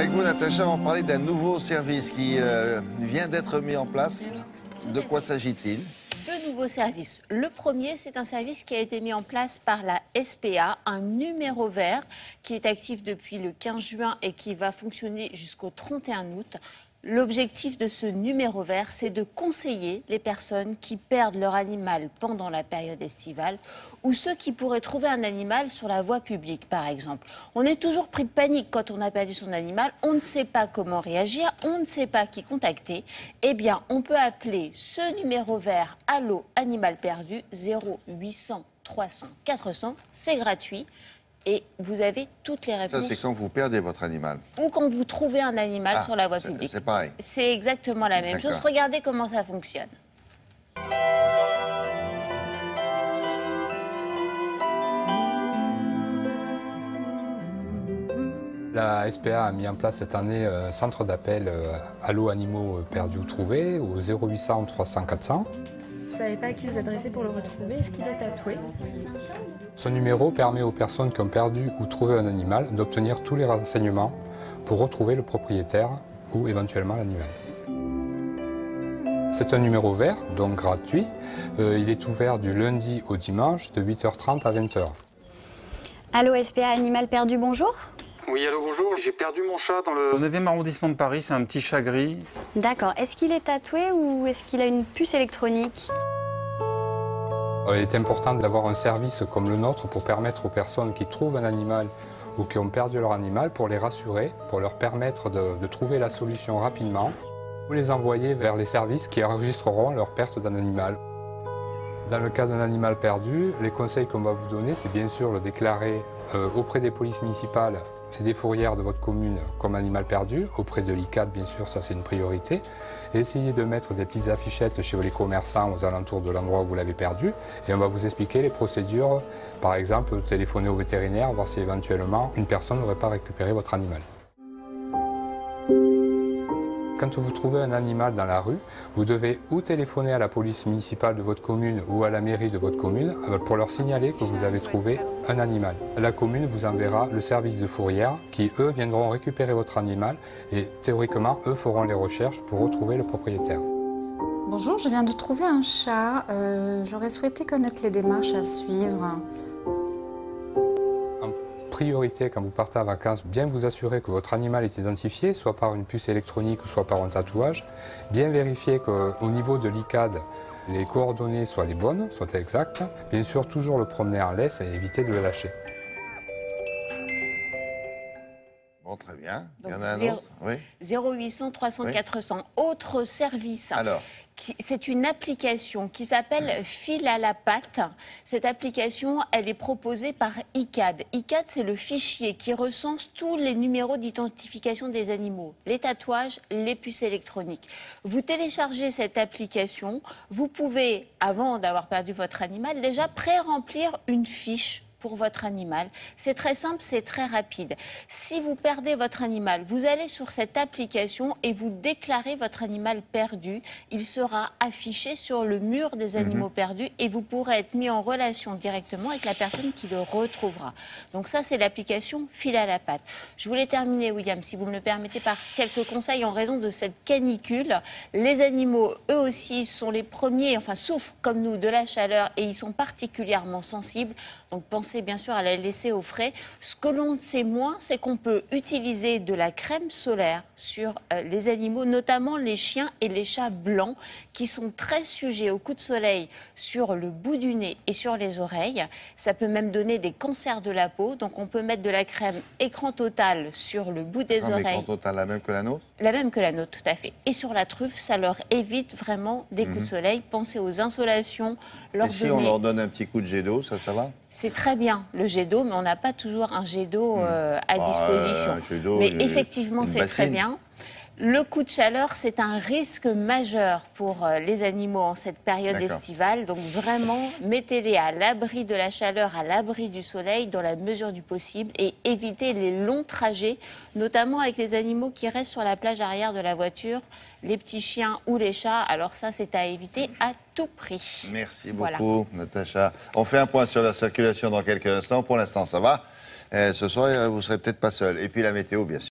Avec vous, Natacha, on va parler d'un nouveau service qui vient d'être mis en place. De quoi s'agit-il? Deux nouveaux services. Le premier, c'est un service qui a été mis en place par la SPA, un numéro vert qui est actif depuis le 15 juin et qui va fonctionner jusqu'au 31 août. L'objectif de ce numéro vert, c'est de conseiller les personnes qui perdent leur animal pendant la période estivale ou ceux qui pourraient trouver un animal sur la voie publique, par exemple. On est toujours pris de panique quand on a perdu son animal, on ne sait pas comment réagir, on ne sait pas qui contacter. Eh bien, on peut appeler ce numéro vert Allo Animal Perdu 0800 300 400, c'est gratuit. Et vous avez toutes les réponses. Ça, c'est quand vous perdez votre animal. Ou quand vous trouvez un animal sur la voie publique. C'est pareil. C'est exactement la même chose. Regardez comment ça fonctionne. La SPA a mis en place cette année un centre d'appel Allo Animaux Perdus ou Trouvés au 0800 300 400. Vous ne savez pas à qui vous adresser pour le retrouver. Est-ce qu'il est tatoué? Ce numéro permet aux personnes qui ont perdu ou trouvé un animal d'obtenir tous les renseignements pour retrouver le propriétaire ou éventuellement l'animal. C'est un numéro vert, donc gratuit. Il est ouvert du lundi au dimanche de 8h30 à 20h. Allo SPA Animal Perdu, bonjour. Oui, allô, bonjour. J'ai perdu mon chat dans le 9e arrondissement de Paris. C'est un petit chat gris. D'accord. Est-ce qu'il est tatoué ou est-ce qu'il a une puce électronique? Il est important d'avoir un service comme le nôtre pour permettre aux personnes qui trouvent un animal ou qui ont perdu leur animal, pour les rassurer, pour leur permettre de trouver la solution rapidement, ou les envoyer vers les services qui enregistreront leur perte d'un animal. Dans le cas d'un animal perdu, les conseils qu'on va vous donner, c'est bien sûr le déclarer auprès des polices municipales et des fourrières de votre commune comme animal perdu, auprès de l'ICAD, bien sûr, ça c'est une priorité. Et essayez de mettre des petites affichettes chez les commerçants aux alentours de l'endroit où vous l'avez perdu. Et on va vous expliquer les procédures, par exemple, téléphoner au vétérinaire, voir si éventuellement une personne n'aurait pas récupéré votre animal. Quand vous trouvez un animal dans la rue, vous devez ou téléphoner à la police municipale de votre commune ou à la mairie de votre commune pour leur signaler que vous avez trouvé un animal. La commune vous enverra le service de fourrière qui, eux, viendront récupérer votre animal et théoriquement, eux feront les recherches pour retrouver le propriétaire. Bonjour, je viens de trouver un chat. J'aurais souhaité connaître les démarches à suivre. Priorité quand vous partez en vacances, bien vous assurer que votre animal est identifié, soit par une puce électronique, soit par un tatouage. Bien vérifier qu'au niveau de l'ICAD, les coordonnées soient les bonnes, soient exactes. Bien sûr, toujours le promener en laisse et éviter de le lâcher. Bon, très bien. Donc, il y en a un autre? Oui. 0800 300 400. Autre service. Alors, c'est une application qui s'appelle Fil à la patte. Cette application, elle est proposée par ICAD. ICAD, c'est le fichier qui recense tous les numéros d'identification des animaux, les tatouages, les puces électroniques. Vous téléchargez cette application, vous pouvez, avant d'avoir perdu votre animal, déjà pré-remplir une fiche pour votre animal. C'est très simple, c'est très rapide. Si vous perdez votre animal, vous allez sur cette application et vous déclarez votre animal perdu. Il sera affiché sur le mur des animaux perdus et vous pourrez être mis en relation directement avec la personne qui le retrouvera. Donc ça, c'est l'application Fil à la patte. Je voulais terminer, William, si vous me le permettez, par quelques conseils en raison de cette canicule. Les animaux, eux aussi, sont les premiers, enfin souffrent comme nous de la chaleur et ils sont particulièrement sensibles. Donc pensez bien sûr à la laisser au frais. Ce que l'on sait moins, c'est qu'on peut utiliser de la crème solaire sur les animaux, notamment les chiens et les chats blancs, qui sont très sujets aux coups de soleil sur le bout du nez et sur les oreilles. Ça peut même donner des cancers de la peau. Donc on peut mettre de la crème écran total sur le bout des oreilles. Écran total, la même que la nôtre? La même que la nôtre, tout à fait. Et sur la truffe, ça leur évite vraiment des coups de soleil. Pensez aux insolations. Et si on leur donne un petit coup de jet d'eau, ça va? C'est très bien le jet d'eau, mais on n'a pas toujours un jet d'eau à disposition. Mais effectivement, c'est très bien. Le coup de chaleur, c'est un risque majeur pour les animaux en cette période estivale. Donc vraiment, mettez-les à l'abri de la chaleur, à l'abri du soleil, dans la mesure du possible, et évitez les longs trajets, notamment avec les animaux qui restent sur la plage arrière de la voiture, les petits chiens ou les chats. Alors ça, c'est à éviter à tout prix. Merci beaucoup, Natacha. On fait un point sur la circulation dans quelques instants. Pour l'instant, ça va. Ce soir, vous ne serez peut-être pas seul. Et puis la météo, bien sûr.